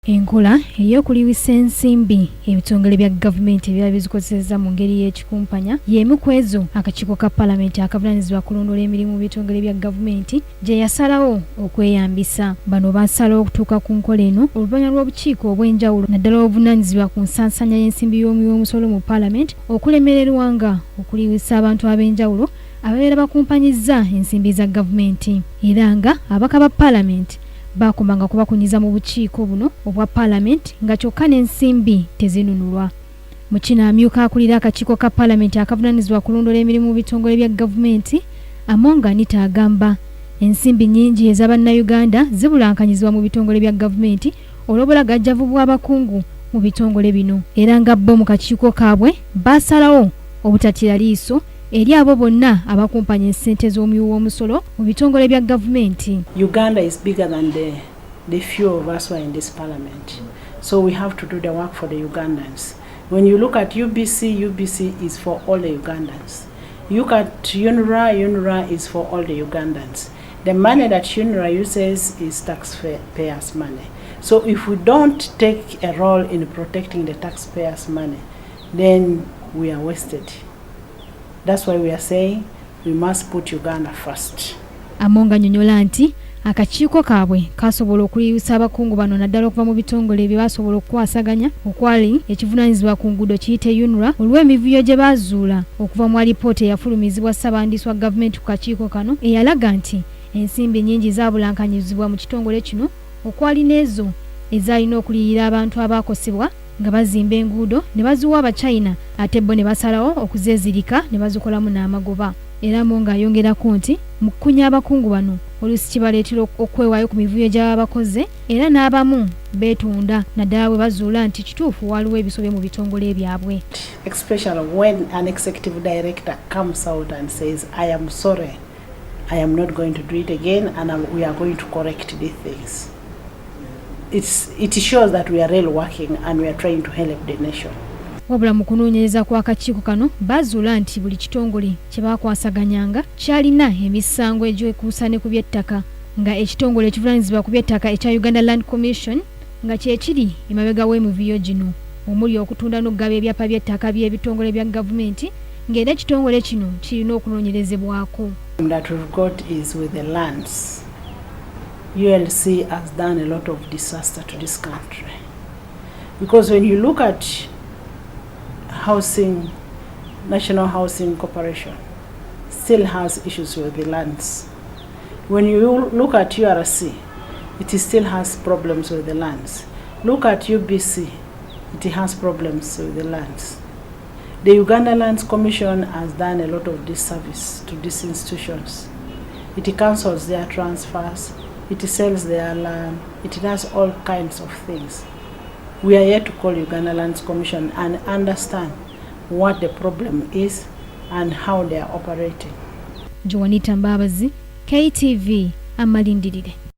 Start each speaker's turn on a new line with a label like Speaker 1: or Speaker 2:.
Speaker 1: Enkola ey'okuliwisa ensimbi ebitongole bya gavumenti ebyali bizikozesezza mu ngeri y'ekikumpanya y'emu ku ezo akakiiko ka Paalamenti akavunaanyizibwa kulondoola emirimu mu bitongole bya gavumenti gye yasalawo okweyambisa. Bano baasalawo okutuuka ku nkola eno oluvannyuma lw'obukiiko obw'enjawulo naddala obuvunaanyizibwa ku nsansanya y'ensimbi y'omusolo mu Paalamenti okulemererwanga okuliwisa abantu ab'enjawulo ababeera bakumpanyizza ensimbi za gavumenti era nga abaka ba Paalamenti bakomanga kubakunyiza mu bukiiko buno obwa Paalamenti nga kyokka n'ensimbi tezinunulwa. Mu kino amyuka akulira akakiiko ka Paalamenti akavunaanyizibwa kulondoola emirimu mu bitongole bya gavumenti Amonga Anita agamba ensimbi nnyingi ez'Abannayuganda zibulankanyizibwa mu bitongole bya gavumenti olw'obulagajjavu bw'abakungu mu bitongole bino era nga bo mu kakiiko kaabwe baasalawo obutatira liiso eri abo bonna abakumpanya ensente z'omuwi w'omusolo mu bitongole bya gavumenti.
Speaker 2: Uganda is bigger than the few of us who are in this parliament. So we have to do the work for the Ugandans. When you look at UBC is for all the Ugandans. You look at UNRWA is for all the Ugandans. The money that UNRWA uses is taxpayers' money. So if we don't take a role in protecting the taxpayers' money, then we are wasted. That's why we are saying we must put Uganda first.
Speaker 1: Amonga annyonnyola nti akakiiko kaabwe kasobola okuliwisa abakungu bano naddala okuva mu bitongole bye basobola okukwasaganya okwali ekivunaanyizibwa ku nguudo kiyite UNRWA olw'emivuyo gye baazuula okuva mu alipoota eyafulumizibwa ssabandiisi wa gavumenti ku kakiiko kano eyalaga nti ensimbi nnyingi zaabulankanyizibwa mu kitongole kino okwali n'ezo ezaalina okuliyira abantu abaakosebwa nga bazimba enguudo ne baziwa Abachina ate bo ne basalawo okuzeezirika ne bazikolamu n'amagoba. Era Monga ayongerako nti mu kukunya abakungu bano oluusi kibaleetera okwewaayo ku mivuyo gy'ababa bakoze era n'abamu beetunda naddala bwe bazuula nti kituufu waliwo ebisobye mu bitongole byabwe.
Speaker 2: Especially when an executive director comes out and says, I am sorry, I am not going to do it again and we are going to correct these things. It shows that we are really working and we are trying to help the nation.
Speaker 1: Wabula mu kunoonyereza kw'akakiiko kano bazuula nti buli kitongole kye baakwasaganyanga kyalina emisango egyekuusa ne ku by'ettaka nga ekitongole ekivunaanyizibwa ku by'ettaka ekya Uganda Land Commission nga kyekiri emabega w'emivuyo gino omuli okutunda n'okugaba ebyapa by'ettaka by'ebitongole bya gavumenti ng'era ekitongole kino kirina okunoonyerezebwako.
Speaker 2: That we've got is with the lands. ULC has done a lot of disaster to this country. Because when you look at National Housing Corporation, still has issues with the lands. When you look at URC, it still has problems with the lands. Look at UBC, it has problems with the lands. The Uganda Lands Commission has done a lot of disservice to these institutions. It cancels their transfers, it sells their land, it does all kinds of things. We are here to call Uganda Lands Commission and understand what the problem is and how they are operating.
Speaker 1: Joanita Mbabazi, KTV, Amalindirire.